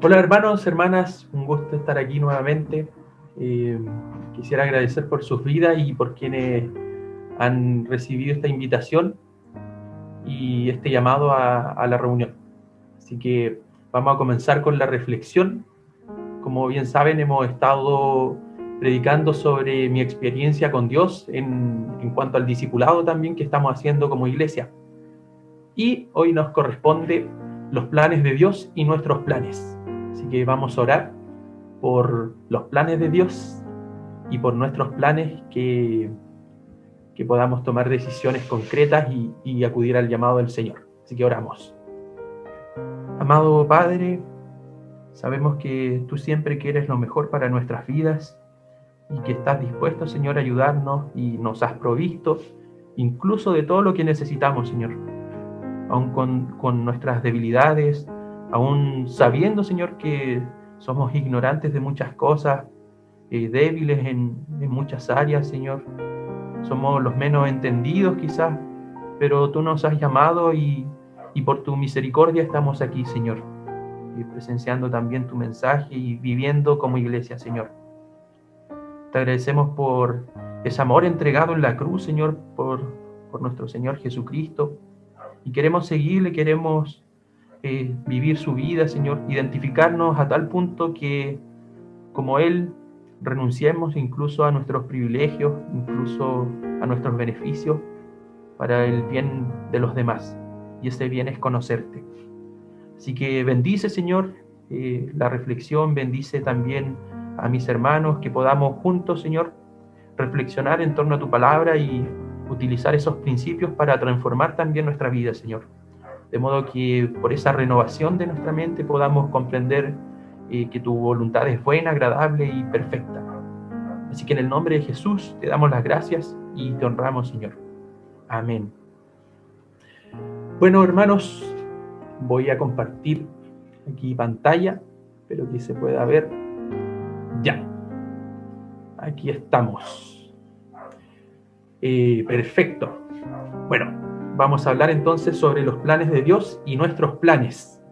Hola hermanos, hermanas, un gusto estar aquí nuevamente. Quisiera agradecer por sus vidas y por quienes han recibido esta invitación y este llamado a la reunión. Así que vamos a comenzar con la reflexión. Como bien saben, hemos estado predicando sobre mi experiencia con Dios en cuanto al discipulado también que estamos haciendo como iglesia. Y hoy nos corresponde los planes de Dios y nuestros planes. Así que vamos a orar por los planes de Dios y por nuestros planes que podamos tomar decisiones concretas y acudir al llamado del Señor. Así que oramos. Amado Padre, sabemos que tú siempre quieres lo mejor para nuestras vidas y que estás dispuesto, Señor, a ayudarnos y nos has provisto incluso de todo lo que necesitamos, Señor. Aún con nuestras debilidades, aún sabiendo, Señor, que somos ignorantes de muchas cosas, débiles en muchas áreas, Señor. Somos los menos entendidos quizás, pero tú nos has llamado y por tu misericordia estamos aquí, Señor, y presenciando también tu mensaje y viviendo como iglesia, Señor. Te agradecemos por ese amor entregado en la cruz, Señor, por nuestro Señor Jesucristo, y queremos seguirle, queremos vivir su vida, Señor, identificarnos a tal punto que como Él renunciemos incluso a nuestros privilegios, incluso a nuestros beneficios para el bien de los demás, y ese bien es conocerte. Así que bendice, Señor, la reflexión, bendice también a mis hermanos, que podamos juntos, Señor, reflexionar en torno a tu palabra y utilizar esos principios para transformar también nuestra vida, Señor. De modo que por esa renovación de nuestra mente podamos comprender que tu voluntad es buena, agradable y perfecta. Así que en el nombre de Jesús te damos las gracias y te honramos, Señor. Amén. Bueno, hermanos, voy a compartir aquí pantalla, espero que se pueda ver. Ya, aquí estamos. Perfecto. Bueno, vamos a hablar entonces sobre los planes de Dios y nuestros planes.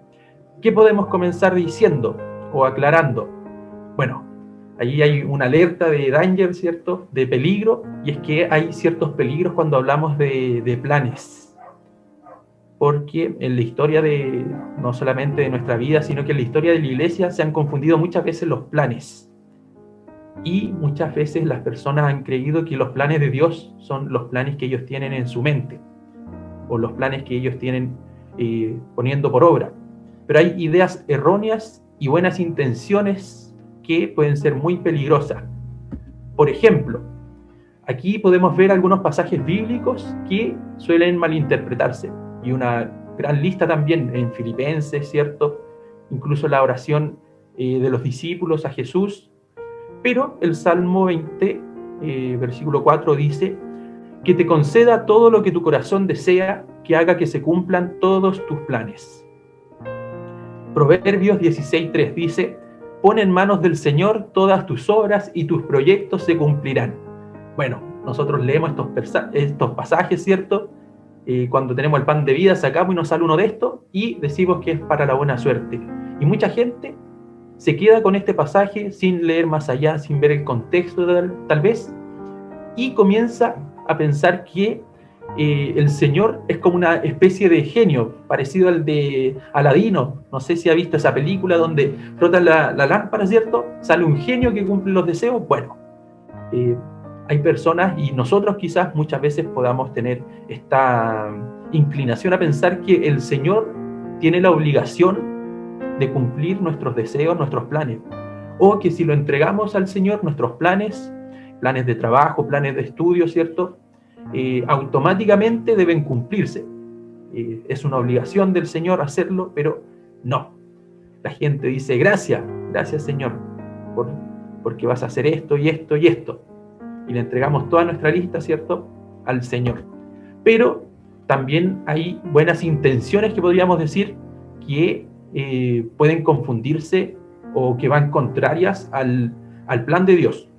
¿Qué podemos comenzar diciendo o aclarando? Bueno, allí hay una alerta de danger, ¿cierto? De peligro, y es que hay ciertos peligros cuando hablamos de planes. Porque en la historia no solamente de nuestra vida, sino que en la historia de la iglesia se han confundido muchas veces los planes. Y muchas veces las personas han creído que los planes de Dios son los planes que ellos tienen en su mente, o los planes que ellos tienen poniendo por obra. Pero hay ideas erróneas y buenas intenciones que pueden ser muy peligrosas. Por ejemplo, aquí podemos ver algunos pasajes bíblicos que suelen malinterpretarse, y una gran lista también en Filipenses, ¿cierto? Incluso la oración de los discípulos a Jesús. Pero el Salmo 20, versículo 4 dice: que te conceda todo lo que tu corazón desea, que haga que se cumplan todos tus planes. Proverbios 16:3 dice: pon en manos del Señor todas tus obras y tus proyectos se cumplirán. Bueno, nosotros leemos estos pasajes, ¿cierto? Cuando tenemos el pan de vida, sacamos y nos sale uno de estos y decimos que es para la buena suerte. Y mucha gente se queda con este pasaje sin leer más allá, sin ver el contexto tal vez, y comienza a pensar que el Señor es como una especie de genio, parecido al de Aladino. No sé si ha visto esa película donde frotan la lámpara, ¿cierto? Sale un genio que cumple los deseos. Bueno, hay personas, y nosotros quizás muchas veces podamos tener esta inclinación a pensar que el Señor tiene la obligación de cumplir nuestros deseos, nuestros planes, o que si lo entregamos al Señor, nuestros planes de trabajo, planes de estudio, ¿cierto? Automáticamente deben cumplirse. Es una obligación del Señor hacerlo, pero no. La gente dice: gracias Señor, porque vas a hacer esto y esto y esto. Y le entregamos toda nuestra lista, ¿cierto?, al Señor. Pero también hay buenas intenciones que podríamos decir que pueden confundirse o que van contrarias al plan de Dios.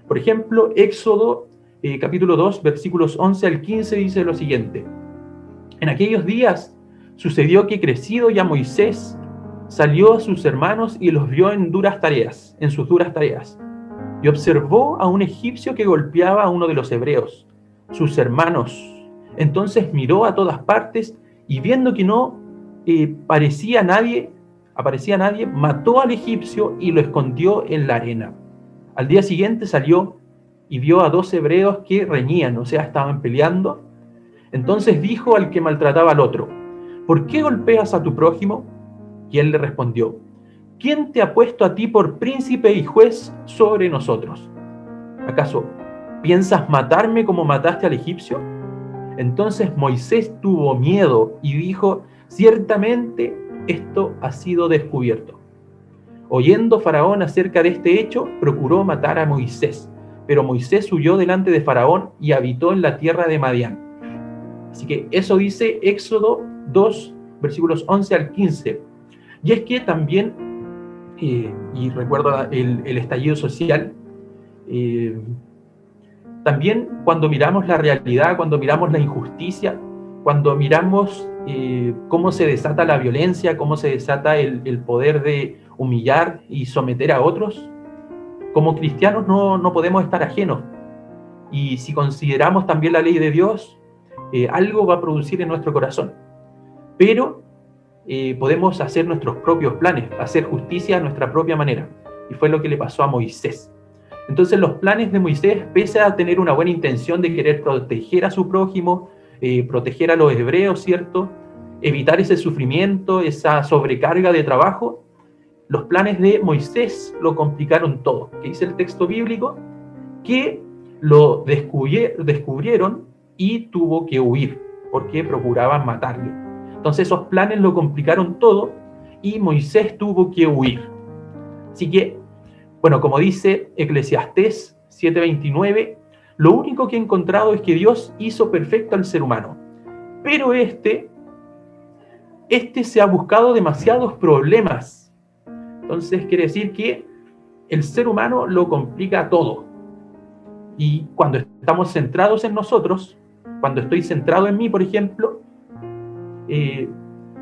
Por ejemplo, Éxodo capítulo 2, versículos 11 al 15 dice lo siguiente: en aquellos días sucedió que, crecido ya Moisés, salió a sus hermanos y los vio en sus duras tareas, y observó a un egipcio que golpeaba a uno de los hebreos, sus hermanos. Entonces miró a todas partes y viendo que no aparecía nadie, mató al egipcio y lo escondió en la arena. Al día siguiente salió y vio a 2 hebreos que reñían, o sea, estaban peleando. Entonces dijo al que maltrataba al otro: ¿por qué golpeas a tu prójimo? Y él le respondió: ¿quién te ha puesto a ti por príncipe y juez sobre nosotros? ¿Acaso piensas matarme como mataste al egipcio? Entonces Moisés tuvo miedo y dijo: ciertamente esto ha sido descubierto. Oyendo Faraón acerca de este hecho, procuró matar a Moisés, pero Moisés huyó delante de Faraón y habitó en la tierra de Madián. Así que eso dice Éxodo 2, versículos 11 al 15. Y es que también, y recuerdo el estallido social, también cuando miramos la realidad, cuando miramos la injusticia, cuando miramos cómo se desata la violencia, cómo se desata el poder de humillar y someter a otros, como cristianos no podemos estar ajenos. Y si consideramos también la ley de Dios, algo va a producir en nuestro corazón. Pero podemos hacer nuestros propios planes, hacer justicia a nuestra propia manera. Y fue lo que le pasó a Moisés. Entonces los planes de Moisés, pese a tener una buena intención de querer proteger a su prójimo, proteger a los hebreos, ¿cierto? Evitar ese sufrimiento, esa sobrecarga de trabajo, los planes de Moisés lo complicaron todo. ¿Qué dice el texto bíblico? Que lo descubrieron y tuvo que huir, porque procuraban matarle. Entonces esos planes lo complicaron todo y Moisés tuvo que huir. Así que, bueno, como dice Eclesiastés 7:29, lo único que he encontrado es que Dios hizo perfecto al ser humano, pero este se ha buscado demasiados problemas. Entonces quiere decir que el ser humano lo complica todo. Y cuando estamos centrados en nosotros, cuando estoy centrado en mí, por ejemplo,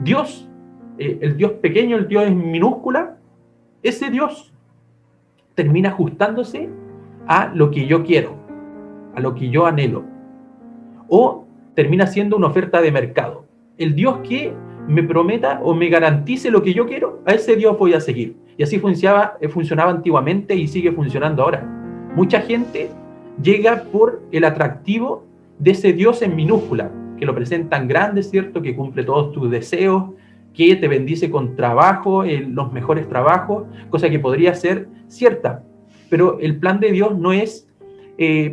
Dios, el Dios pequeño, el Dios en minúscula, ese Dios termina ajustándose a lo que yo quiero, a lo que yo anhelo, o termina siendo una oferta de mercado. El Dios que me prometa o me garantice lo que yo quiero, a ese Dios voy a seguir. Y así funcionaba antiguamente y sigue funcionando ahora. Mucha gente llega por el atractivo de ese Dios en minúscula, que lo presentan grande, ¿cierto? Que cumple todos tus deseos, que te bendice con trabajo, los mejores trabajos, cosa que podría ser cierta. Pero el plan de Dios no es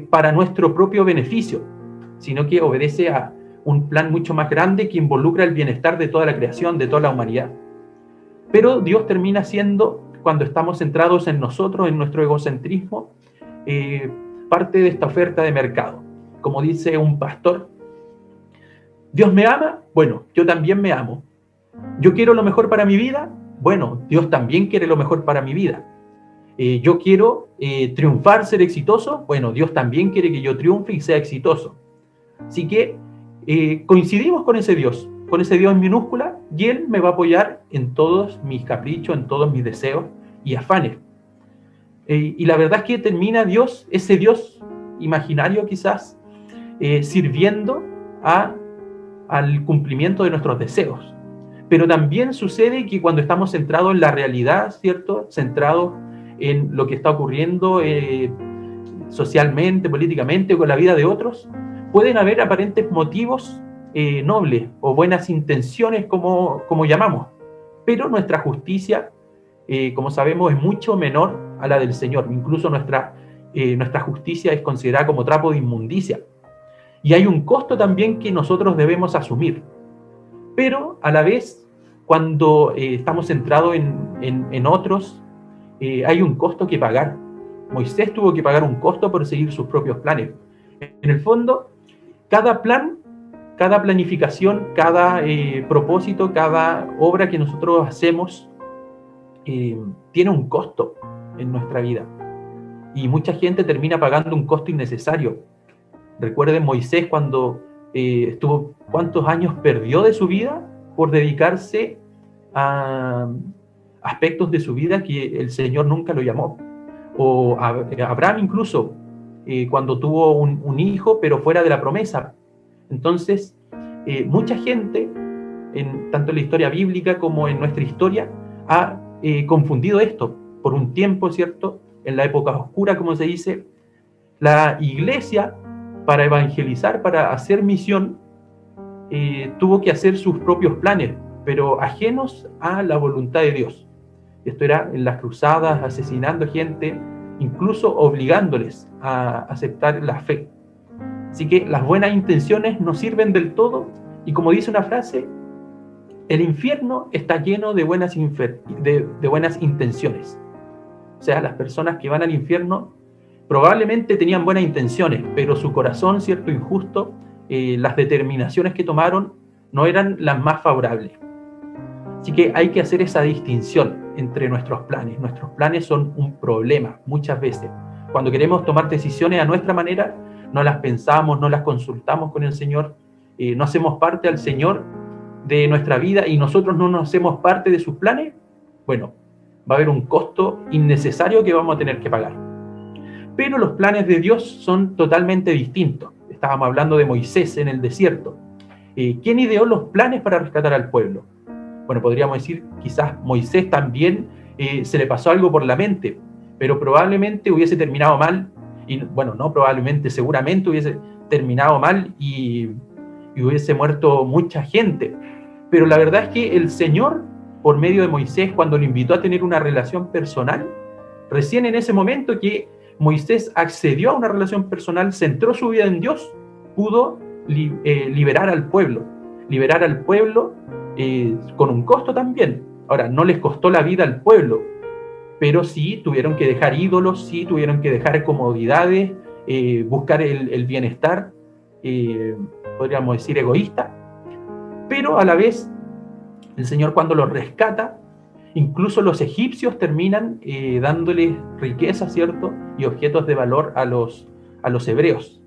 para nuestro propio beneficio, sino que obedece a un plan mucho más grande que involucra el bienestar de toda la creación, de toda la humanidad. Pero Dios termina siendo, cuando estamos centrados en nosotros, en nuestro egocentrismo, parte de esta oferta de mercado. Como dice un pastor: ¿Dios me ama? Bueno, yo también me amo. ¿Yo quiero lo mejor para mi vida? Bueno, Dios también quiere lo mejor para mi vida. ¿Yo quiero triunfar, ser exitoso? Bueno, Dios también quiere que yo triunfe y sea exitoso. Así que coincidimos con ese Dios en minúscula, y Él me va a apoyar en todos mis caprichos, en todos mis deseos y afanes. Y la verdad es que termina Dios, ese Dios imaginario quizás, sirviendo al cumplimiento de nuestros deseos. Pero también sucede que cuando estamos centrados en la realidad, ¿cierto? Centrados en lo que está ocurriendo socialmente, políticamente, con la vida de otros, pueden haber aparentes motivos nobles o buenas intenciones, como llamamos. Pero nuestra justicia, como sabemos, es mucho menor a la del Señor. Incluso nuestra justicia es considerada como trapo de inmundicia. Y hay un costo también que nosotros debemos asumir. Pero a la vez, cuando estamos centrados en otros, hay un costo que pagar. Moisés tuvo que pagar un costo por seguir sus propios planes. En el fondo, cada plan, cada planificación, cada propósito, cada obra que nosotros hacemos tiene un costo en nuestra vida. Y mucha gente termina pagando un costo innecesario. Recuerden Moisés cuando ¿cuántos años perdió de su vida por dedicarse a aspectos de su vida que el Señor nunca lo llamó. O Abraham incluso, cuando tuvo un hijo, pero fuera de la promesa. Entonces, mucha gente, tanto en la historia bíblica como en nuestra historia, ha confundido esto. Por un tiempo, ¿cierto? En la época oscura, como se dice, la iglesia, para evangelizar, para hacer misión, tuvo que hacer sus propios planes, pero ajenos a la voluntad de Dios. Esto era en las cruzadas, asesinando gente, incluso obligándoles a aceptar la fe. Así que las buenas intenciones no sirven del todo, y como dice una frase, el infierno está lleno de buenas intenciones. O sea, las personas que van al infierno probablemente tenían buenas intenciones, pero su corazón, cierto, injusto, las determinaciones que tomaron no eran las más favorables. Así que hay que hacer esa distinción entre nuestros planes. Nuestros planes son un problema muchas veces. Cuando queremos tomar decisiones a nuestra manera, no las pensamos, no las consultamos con el Señor, no hacemos parte al Señor de nuestra vida y nosotros no nos hacemos parte de sus planes. Bueno, va a haber un costo innecesario que vamos a tener que pagar. Pero los planes de Dios son totalmente distintos. Estábamos hablando de Moisés en el desierto. ¿Quién ideó los planes para rescatar al pueblo? Bueno, podríamos decir, quizás Moisés también se le pasó algo por la mente, pero probablemente hubiese terminado mal, y bueno, no probablemente, seguramente hubiese terminado mal y hubiese muerto mucha gente. Pero la verdad es que el Señor, por medio de Moisés, cuando lo invitó a tener una relación personal, recién en ese momento que Moisés accedió a una relación personal, centró su vida en Dios, pudo liberar al pueblo con un costo también. Ahora, no les costó la vida al pueblo, pero sí tuvieron que dejar ídolos, sí tuvieron que dejar comodidades, buscar el bienestar, podríamos decir egoísta, pero a la vez el Señor, cuando los rescata, incluso los egipcios terminan dándoles riqueza, ¿cierto? Y objetos de valor a los hebreos.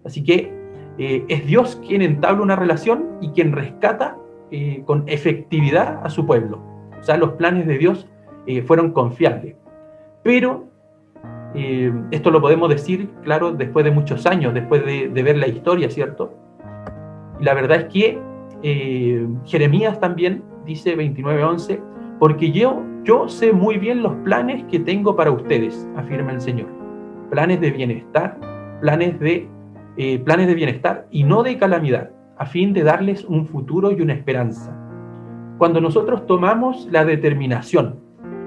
Así que es Dios quien entabla una relación y quien rescata con efectividad a su pueblo. O sea, los planes de Dios fueron confiables. Pero esto lo podemos decir, claro, después de muchos años, después de ver la historia, ¿cierto? Y la verdad es que Jeremías también dice 29:11, porque yo sé muy bien los planes que tengo para ustedes, afirma el Señor. Planes de bienestar, planes de bienestar y no de calamidad, a fin de darles un futuro y una esperanza. Cuando nosotros tomamos la determinación,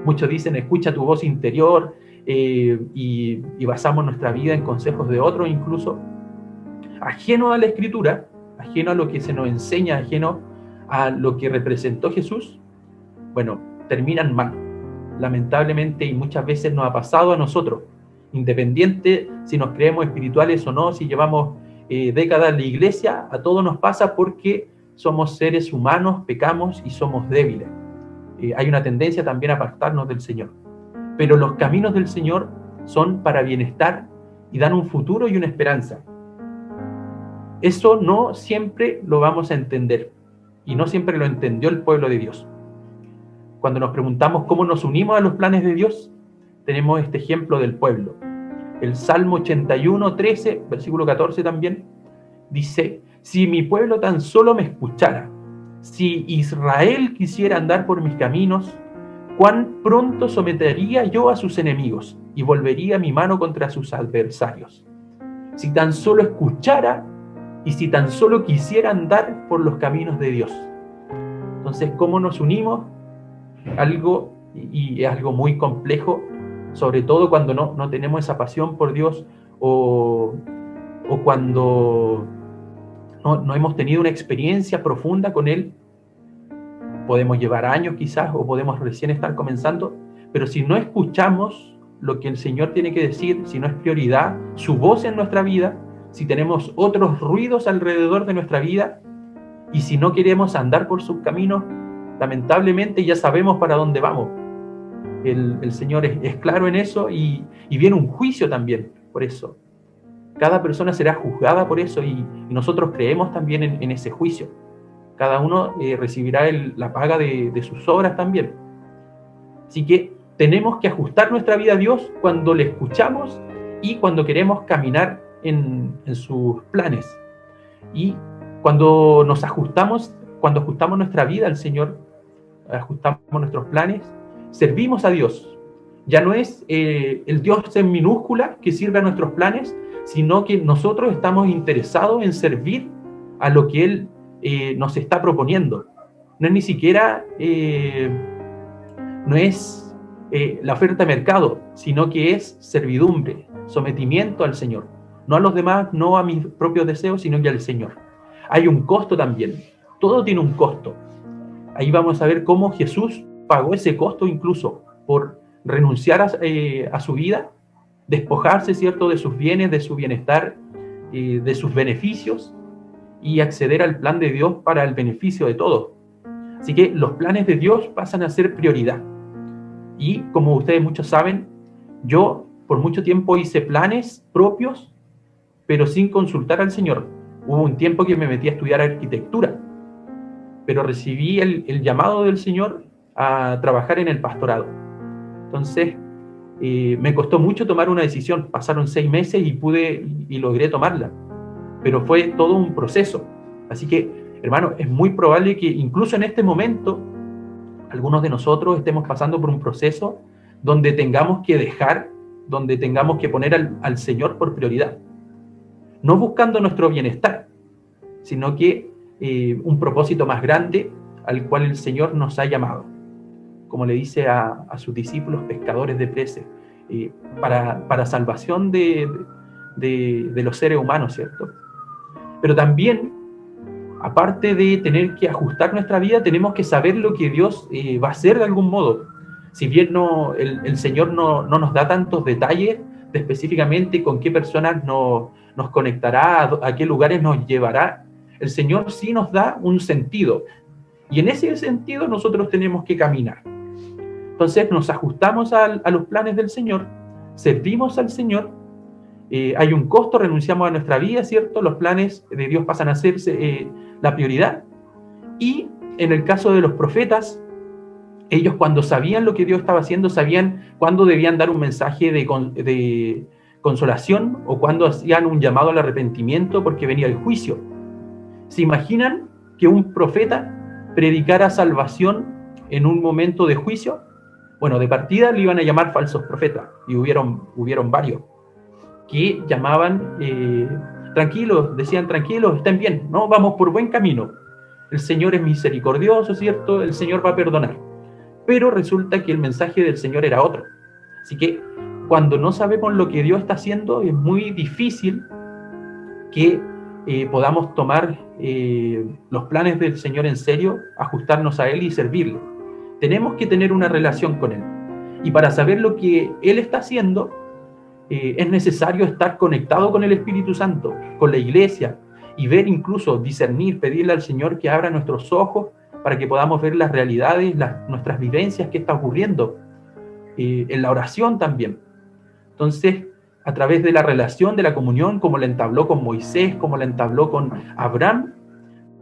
muchos dicen, escucha tu voz interior, y basamos nuestra vida en consejos de otros, incluso ajeno a la Escritura, ajeno a lo que se nos enseña, ajeno a lo que representó Jesús, bueno, terminan mal, lamentablemente, y muchas veces nos ha pasado a nosotros, independiente si nos creemos espirituales o no, si llevamos décadas en la iglesia, a todos nos pasa porque somos seres humanos, pecamos y somos débiles. Hay una tendencia también a apartarnos del Señor. Pero los caminos del Señor son para bienestar y dan un futuro y una esperanza. Eso no siempre lo vamos a entender y no siempre lo entendió el pueblo de Dios. Cuando nos preguntamos cómo nos unimos a los planes de Dios, tenemos este ejemplo del pueblo. El Salmo 81:13, versículo 14 también, dice, si mi pueblo tan solo me escuchara, si Israel quisiera andar por mis caminos, cuán pronto sometería yo a sus enemigos y volvería mi mano contra sus adversarios. Si tan solo escuchara y si tan solo quisiera andar por los caminos de Dios. Entonces, ¿cómo nos unimos? Y es algo muy complejo, sobre todo cuando no tenemos esa pasión por Dios o cuando no hemos tenido una experiencia profunda con Él. Podemos llevar años quizás o podemos recién estar comenzando, pero si no escuchamos lo que el Señor tiene que decir, si no es prioridad su voz en nuestra vida, si tenemos otros ruidos alrededor de nuestra vida y si no queremos andar por sus caminos, lamentablemente ya sabemos para dónde vamos. El Señor es claro en eso y viene un juicio también por eso. Cada persona será juzgada por eso y nosotros creemos también en ese juicio. Cada uno recibirá la paga de sus obras también. Así que tenemos que ajustar nuestra vida a Dios cuando le escuchamos y cuando queremos caminar en sus planes. Y cuando cuando ajustamos nuestra vida al Señor, ajustamos nuestros planes, servimos a Dios. Ya no es el Dios en minúscula que sirve a nuestros planes, sino que nosotros estamos interesados en servir a lo que Él nos está proponiendo. No es ni siquiera la oferta de mercado, sino que es servidumbre, sometimiento al Señor. No a los demás, no a mis propios deseos, sino que al Señor. Hay un costo también. Todo tiene un costo. Ahí vamos a ver cómo Jesús pagó ese costo incluso por renunciar a su vida, despojarse, ¿cierto?, de sus bienes, de su bienestar, de sus beneficios y acceder al plan de Dios para el beneficio de todos. Así que los planes de Dios pasan a ser prioridad. Y como ustedes muchos saben, yo por mucho tiempo hice planes propios, pero sin consultar al Señor. Hubo un tiempo que me metí a estudiar arquitectura, pero recibí el llamado del Señor a trabajar en el pastorado. Entonces, me costó mucho tomar una decisión. Pasaron 6 meses y logré tomarla, pero fue todo un proceso. Así que, hermano, es muy probable que incluso en este momento algunos de nosotros estemos pasando por un proceso donde tengamos que donde tengamos que poner al Señor por prioridad, no buscando nuestro bienestar, sino que un propósito más grande al cual el Señor nos ha llamado, como le dice a sus discípulos pescadores de peces, para salvación de los seres humanos, ¿cierto? Pero también, aparte de tener que ajustar nuestra vida, tenemos que saber lo que Dios va a hacer de algún modo. Si bien el Señor no nos da tantos detalles de específicamente con qué personas nos conectará, a qué lugares nos llevará, el Señor sí nos da un sentido. Y en ese sentido nosotros tenemos que caminar. Entonces nos ajustamos a los planes del Señor, servimos al Señor, hay un costo, renunciamos a nuestra vida, ¿cierto? Los planes de Dios pasan a ser la prioridad. Y en el caso de los profetas, ellos cuando sabían lo que Dios estaba haciendo, sabían cuándo debían dar un mensaje de consolación o cuándo hacían un llamado al arrepentimiento porque venía el juicio. ¿Se imaginan que un profeta predicara salvación en un momento de juicio? Bueno, de partida le iban a llamar falsos profetas, y hubieron varios que llamaban, tranquilos, decían tranquilos, estén bien, no, vamos por buen camino. El Señor es misericordioso, ¿cierto? El Señor va a perdonar. Pero resulta que el mensaje del Señor era otro. Así que cuando no sabemos lo que Dios está haciendo, es muy difícil que podamos tomar los planes del Señor en serio, ajustarnos a Él y servirle. Tenemos que tener una relación con Él. Y para saber lo que Él está haciendo, es necesario estar conectado con el Espíritu Santo, con la iglesia, y ver, incluso discernir, pedirle al Señor que abra nuestros ojos para que podamos ver las realidades, nuestras vivencias, qué está ocurriendo, en la oración también. Entonces, a través de la relación, de la comunión, como la entabló con Moisés, como la entabló con Abraham,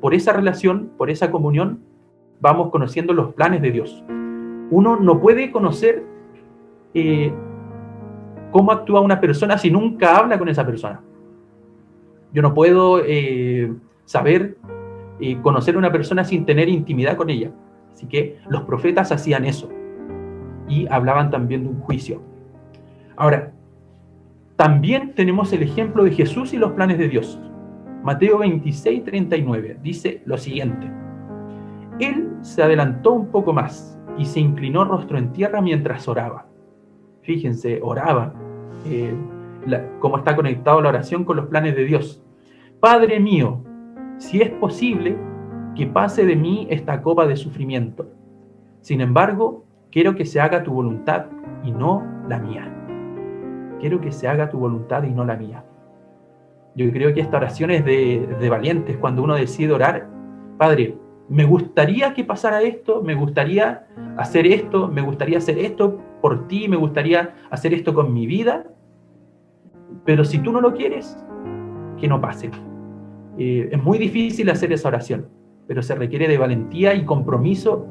por esa relación, por esa comunión, vamos conociendo los planes de Dios. Uno no puede conocer cómo actúa una persona si nunca habla con esa persona. Yo no puedo saber conocer a una persona sin tener intimidad con ella. Así que los profetas hacían eso y hablaban también de un juicio. Ahora, también tenemos el ejemplo de Jesús y los planes de Dios. Mateo 26, 39 dice lo siguiente: Él se adelantó un poco más y se inclinó rostro en tierra mientras oraba. Fíjense, oraba. Cómo está conectado la oración con los planes de Dios. Padre mío, si es posible, que pase de mí esta copa de sufrimiento. Sin embargo, quiero que se haga tu voluntad y no la mía. Quiero que se haga tu voluntad y no la mía. Yo creo que esta oración es de valientes, cuando uno decide orar: Padre, me gustaría que pasara esto, me gustaría hacer esto, me gustaría hacer esto por ti, me gustaría hacer esto con mi vida, pero si tú no lo quieres, que no pase. Es muy difícil hacer esa oración, pero se requiere de valentía y compromiso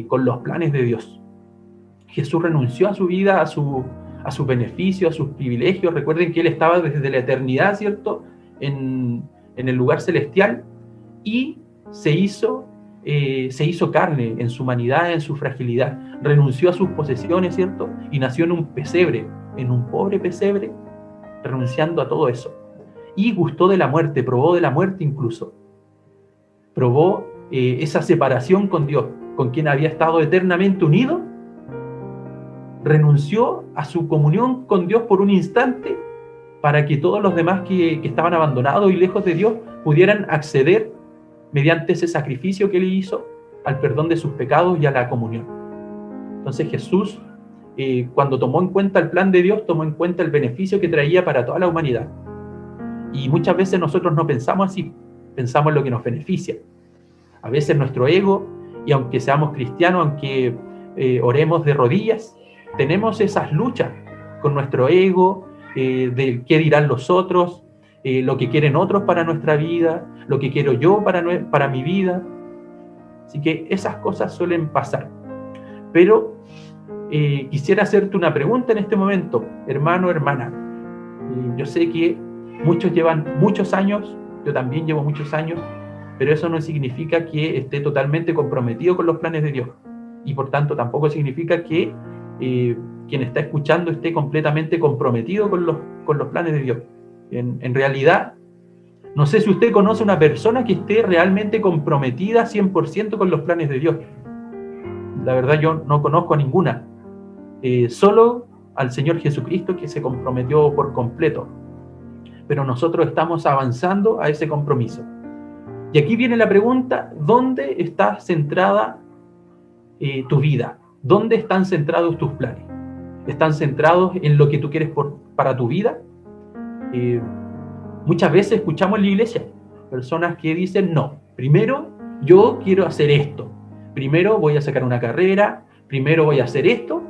con los planes de Dios. Jesús renunció a su vida, a su beneficio, a sus privilegios. Recuerden que Él estaba desde la eternidad, ¿cierto?, en el lugar celestial, y se hizo carne en su humanidad, en su fragilidad. Renunció a sus posesiones, ¿cierto?, y nació en un pesebre, en un pobre pesebre, renunciando a todo eso. Y gustó de la muerte, probó de la muerte incluso. Probó esa separación con Dios, con quien había estado eternamente unido. Renunció a su comunión con Dios por un instante para que todos los demás que estaban abandonados y lejos de Dios pudieran acceder mediante ese sacrificio que Él hizo al perdón de sus pecados y a la comunión. Entonces Jesús, cuando tomó en cuenta el plan de Dios, tomó en cuenta el beneficio que traía para toda la humanidad. Y muchas veces nosotros no pensamos así, pensamos en lo que nos beneficia. A veces nuestro ego, y aunque seamos cristianos, aunque oremos de rodillas, tenemos esas luchas con nuestro ego, de qué dirán los otros, lo que quieren otros para nuestra vida, lo que quiero yo para mi vida. Así que esas cosas suelen pasar. Pero quisiera hacerte una pregunta en este momento, hermano, hermana. Yo sé que muchos llevan muchos años, yo también llevo muchos años, pero eso no significa que esté totalmente comprometido con los planes de Dios. Y por tanto tampoco significa que quien está escuchando esté completamente comprometido con los planes de Dios. En realidad, no sé si usted conoce una persona que esté realmente comprometida 100% con los planes de Dios. La verdad yo no conozco a ninguna. Solo al Señor Jesucristo, que se comprometió por completo. Pero nosotros estamos avanzando a ese compromiso. Y aquí viene la pregunta: ¿dónde está centrada tu vida? ¿Dónde están centrados tus planes? ¿Están centrados en lo que tú quieres para tu vida? Muchas veces escuchamos en la iglesia personas que dicen: no, primero yo quiero hacer esto, primero voy a sacar una carrera, primero voy a hacer esto,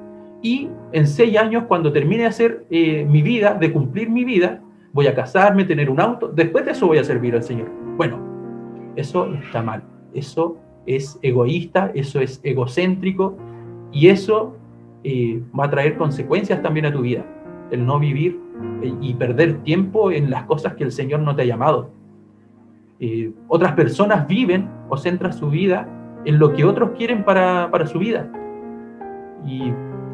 y en 6 años, cuando termine de hacer mi vida, de cumplir mi vida, voy a casarme, tener un auto, después de eso voy a servir al Señor. Bueno, eso está mal, eso es egoísta, eso es egocéntrico, y eso va a traer consecuencias también a tu vida, el no vivir y perder tiempo en las cosas que el Señor no te ha llamado. Otras personas viven o centran su vida en lo que otros quieren para su vida. Y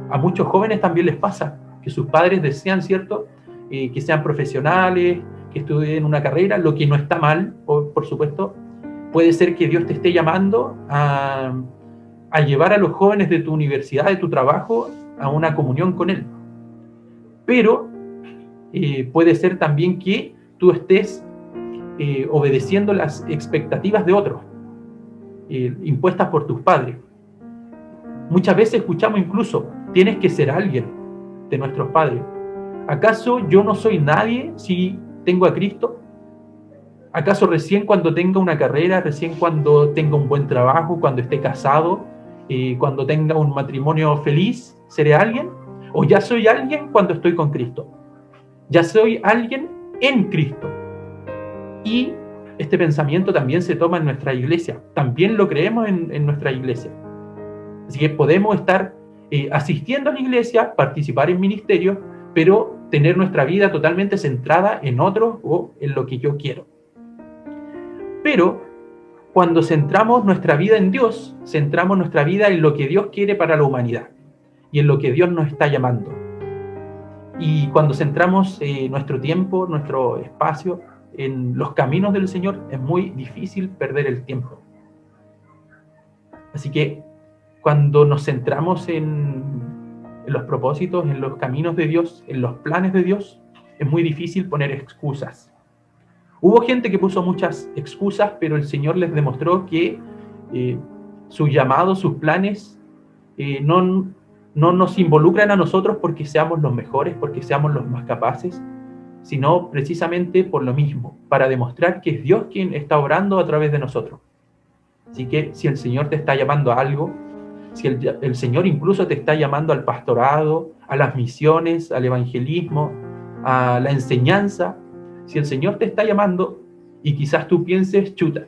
a muchos jóvenes también les pasa que sus padres desean, ¿cierto?, que sean profesionales, que estudien una carrera, lo que no está mal, por supuesto. Puede ser que Dios te esté llamando a llevar a los jóvenes de tu universidad, de tu trabajo, a una comunión con Él. Pero puede ser también que tú estés obedeciendo las expectativas de otros, impuestas por tus padres. Muchas veces escuchamos incluso: tienes que ser alguien, de nuestros padres. ¿Acaso yo no soy nadie si tengo a Cristo? ¿Acaso recién cuando tenga una carrera, recién cuando tenga un buen trabajo, cuando esté casado, cuando tenga un matrimonio feliz, seré alguien? ¿O ya soy alguien cuando estoy con Cristo? Ya soy alguien en Cristo. Y este pensamiento también se toma en nuestra iglesia. También lo creemos en nuestra iglesia. Así que podemos estar asistiendo a la iglesia, participar en ministerios, pero tener nuestra vida totalmente centrada en otros o en lo que yo quiero. Pero cuando centramos nuestra vida en Dios, centramos nuestra vida en lo que Dios quiere para la humanidad y en lo que Dios nos está llamando. Y cuando centramos nuestro tiempo, nuestro espacio en los caminos del Señor, es muy difícil perder el tiempo. Así que cuando nos centramos en los propósitos, en los caminos de Dios, en los planes de Dios, es muy difícil poner excusas. Hubo gente que puso muchas excusas, pero el Señor les demostró que sus llamados, sus planes, no nos involucran a nosotros porque seamos los mejores, porque seamos los más capaces, sino precisamente por lo mismo, para demostrar que es Dios quien está obrando a través de nosotros. Así que si el Señor te está llamando a algo, si el Señor incluso te está llamando al pastorado, a las misiones, al evangelismo, a la enseñanza, si el Señor te está llamando y quizás tú pienses: chuta,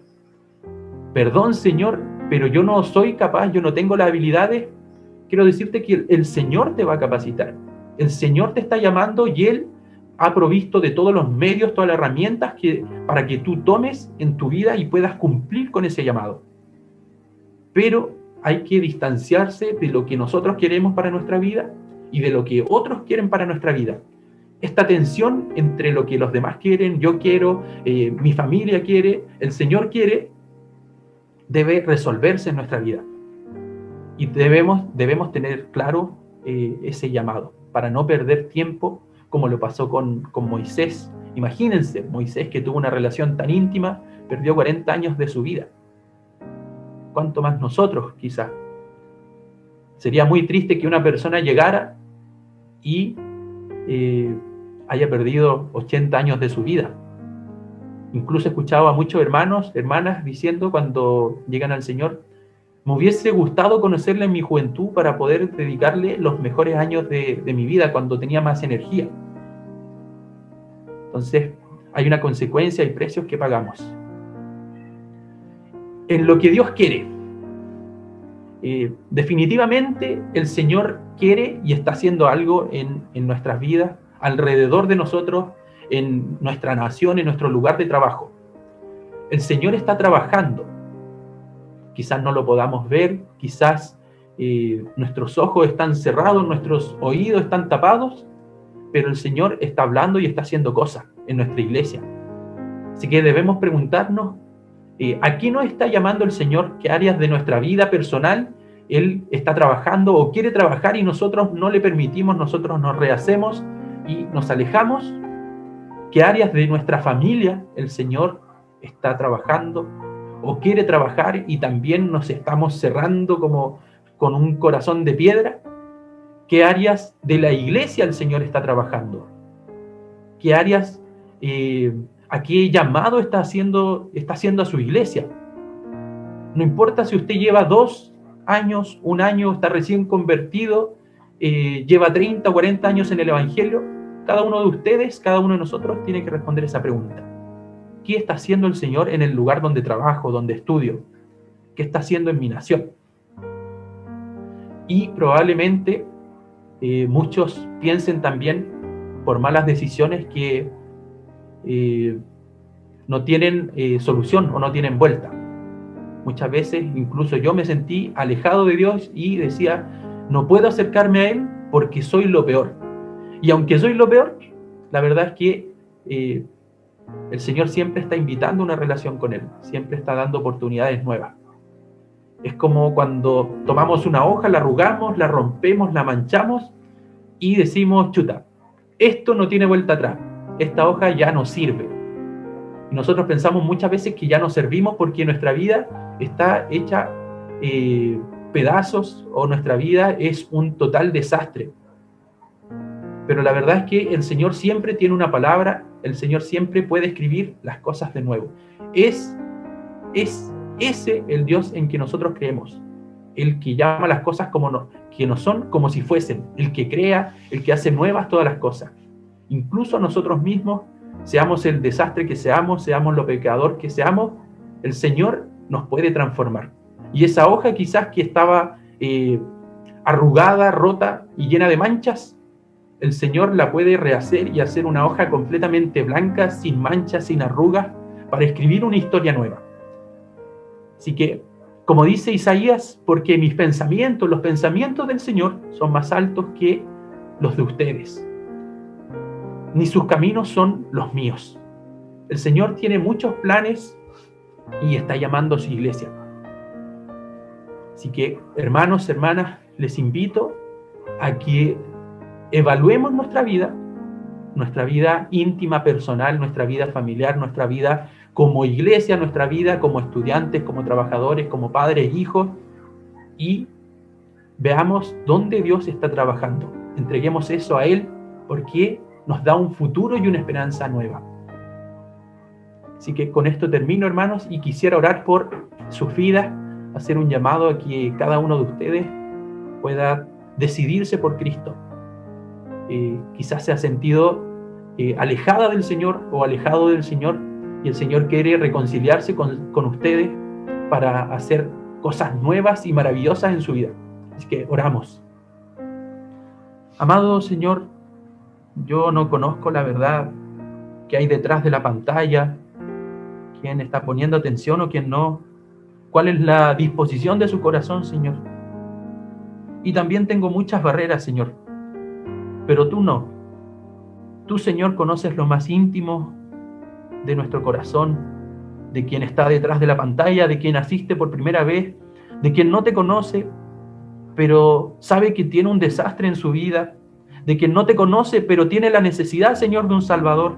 perdón Señor, pero yo no soy capaz, yo no tengo las habilidades, quiero decirte que el Señor te va a capacitar. El Señor te está llamando y Él ha provisto de todos los medios, todas las herramientas para que tú tomes en tu vida y puedas cumplir con ese llamado. Pero hay que distanciarse de lo que nosotros queremos para nuestra vida y de lo que otros quieren para nuestra vida. Esta tensión entre lo que los demás quieren, yo quiero, mi familia quiere, el Señor quiere, debe resolverse en nuestra vida. Y debemos tener claro ese llamado para no perder tiempo como lo pasó con Moisés. Imagínense, Moisés, que tuvo una relación tan íntima, perdió 40 años de su vida. ¿Cuánto más nosotros, quizás? Sería muy triste que una persona llegara y haya perdido 80 años de su vida. Incluso he escuchado a muchos hermanos, hermanas diciendo cuando llegan al Señor: me hubiese gustado conocerle en mi juventud para poder dedicarle los mejores años de mi vida, cuando tenía más energía. Entonces, hay una consecuencia, hay precios que pagamos. En lo que Dios quiere. Definitivamente el Señor quiere y está haciendo algo en nuestras vidas, alrededor de nosotros, en nuestra nación, en nuestro lugar de trabajo. El Señor está trabajando. Quizás no lo podamos ver, quizás nuestros ojos están cerrados, nuestros oídos están tapados, pero el Señor está hablando y está haciendo cosas en nuestra iglesia. Así que debemos preguntarnos, ¿a qué nos está llamando el Señor? ¿Qué áreas de nuestra vida personal Él está trabajando o quiere trabajar y nosotros no le permitimos, nosotros nos rehacemos y nos alejamos? ¿Qué áreas de nuestra familia el Señor está trabajando o quiere trabajar y también nos estamos cerrando como con un corazón de piedra? ¿Qué áreas de la iglesia el Señor está trabajando? ¿Qué áreas, a qué llamado está haciendo a su iglesia? No importa si usted lleva 2 años, 1 año, está recién convertido, lleva 30 o 40 años en el Evangelio. Cada uno de ustedes, cada uno de nosotros tiene que responder esa pregunta. ¿Qué está haciendo el Señor en el lugar donde trabajo, donde estudio? ¿Qué está haciendo en mi nación? Y probablemente muchos piensen también, por malas decisiones, que no tienen solución o no tienen vuelta. Muchas veces incluso yo me sentí alejado de Dios y decía, no puedo acercarme a Él porque soy lo peor. Y aunque soy lo peor, la verdad es que el Señor siempre está invitando una relación con Él, siempre está dando oportunidades nuevas. Es como cuando tomamos una hoja, la arrugamos, la rompemos, la manchamos y decimos, chuta, esto no tiene vuelta atrás, esta hoja ya no sirve. Y nosotros pensamos muchas veces que ya no servimos porque nuestra vida está hecha pedazos o nuestra vida es un total desastre. Pero la verdad es que el Señor siempre tiene una palabra, el Señor siempre puede escribir las cosas de nuevo. Es ese el Dios en que nosotros creemos, el que llama las cosas que no son como si fuesen, el que crea, el que hace nuevas todas las cosas. Incluso nosotros mismos, seamos el desastre que seamos lo pecador que seamos, el Señor nos puede transformar. Y esa hoja quizás que estaba arrugada, rota y llena de manchas, el Señor la puede rehacer y hacer una hoja completamente blanca, sin manchas, sin arrugas, para escribir una historia nueva. Así que, como dice Isaías, porque mis pensamientos, los pensamientos del Señor son más altos que los de ustedes. Ni sus caminos son los míos. El Señor tiene muchos planes y está llamando a su iglesia. Así que, hermanos, hermanas, les invito a que evaluemos nuestra vida íntima, personal, nuestra vida familiar, nuestra vida como iglesia, nuestra vida como estudiantes, como trabajadores, como padres, hijos, y veamos dónde Dios está trabajando. Entreguemos eso a Él porque nos da un futuro y una esperanza nueva. Así que con esto termino, hermanos, y quisiera orar por sus vidas, hacer un llamado a que cada uno de ustedes pueda decidirse por Cristo. Quizás se ha sentido alejada del Señor o alejado del Señor, y el Señor quiere reconciliarse con ustedes para hacer cosas nuevas y maravillosas en su vida. Así que oramos. Amado Señor, yo no conozco la verdad que hay detrás de la pantalla, quién está poniendo atención o quién no, cuál es la disposición de su corazón, Señor. Y también tengo muchas barreras, Señor, pero tú no. Tú, Señor, conoces lo más íntimo de nuestro corazón, de quien está detrás de la pantalla, de quien asiste por primera vez, de quien no te conoce, pero sabe que tiene un desastre en su vida, de quien no te conoce, pero tiene la necesidad, Señor, de un Salvador,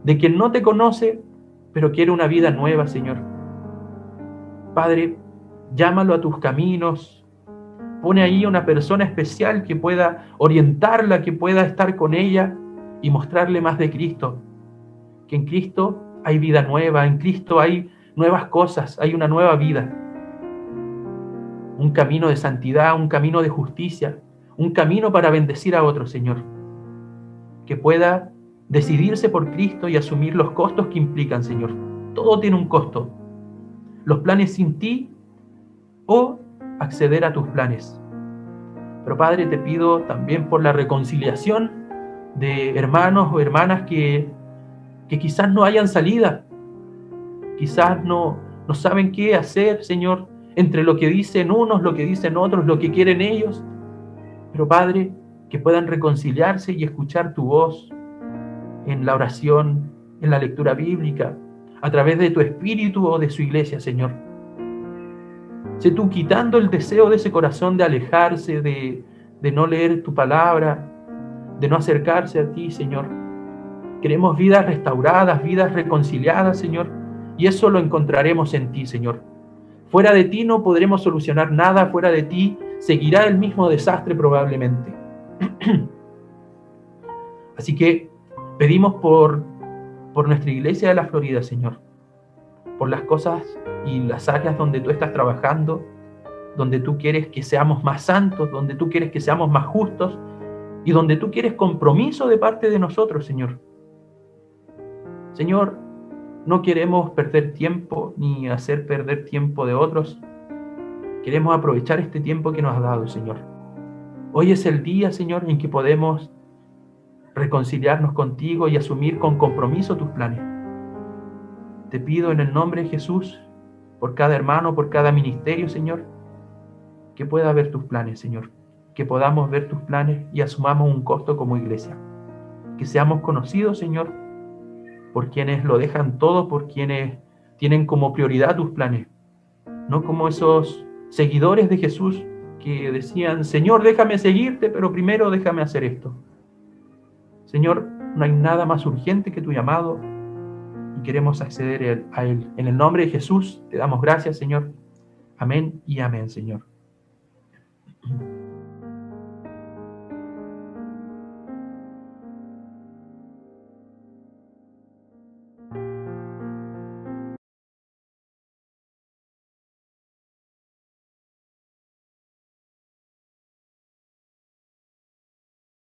de quien no te conoce, pero quiere una vida nueva, Señor. Padre, llámalo a tus caminos, pone ahí una persona especial que pueda orientarla, que pueda estar con ella y mostrarle más de Cristo, que en Cristo hay vida nueva, en Cristo hay nuevas cosas, hay una nueva vida, un camino de santidad, un camino de justicia, un camino para bendecir a otros, Señor, que pueda decidirse por Cristo y asumir los costos que implican, Señor. Todo tiene un costo. Los planes sin ti o acceder a tus planes. Pero Padre, te pido también por la reconciliación de hermanos o hermanas que quizás no hayan salida, quizás no saben qué hacer, Señor, entre lo que dicen unos, lo que dicen otros, lo que quieren ellos. Pero Padre, que puedan reconciliarse y escuchar tu voz en la oración, en la lectura bíblica, a través de tu Espíritu o de su iglesia, Señor. Sé tú quitando el deseo de ese corazón de alejarse, de no leer tu palabra, de no acercarse a ti, Señor. Queremos vidas restauradas, vidas reconciliadas, Señor, y eso lo encontraremos en ti, Señor. Fuera de ti no podremos solucionar nada, fuera de ti seguirá el mismo desastre probablemente. Así que pedimos por nuestra iglesia de la Florida, Señor, por las cosas y las áreas donde tú estás trabajando, donde tú quieres que seamos más santos, donde tú quieres que seamos más justos y donde tú quieres compromiso de parte de nosotros, Señor. Señor, no queremos perder tiempo ni hacer perder tiempo de otros. Queremos aprovechar este tiempo que nos has dado, Señor. Hoy es el día, Señor, en que podemos reconciliarnos contigo y asumir con compromiso tus planes. Te pido en el nombre de Jesús, por cada hermano, por cada ministerio, Señor, que pueda ver tus planes, Señor. Que podamos ver tus planes y asumamos un costo como iglesia. Que seamos conocidos, Señor, por quienes lo dejan todo, por quienes tienen como prioridad tus planes. No como esos seguidores de Jesús que decían, Señor, déjame seguirte, pero primero déjame hacer esto. Señor, no hay nada más urgente que tu llamado y queremos acceder a Él. En el nombre de Jesús te damos gracias, Señor. Amén y amén, Señor.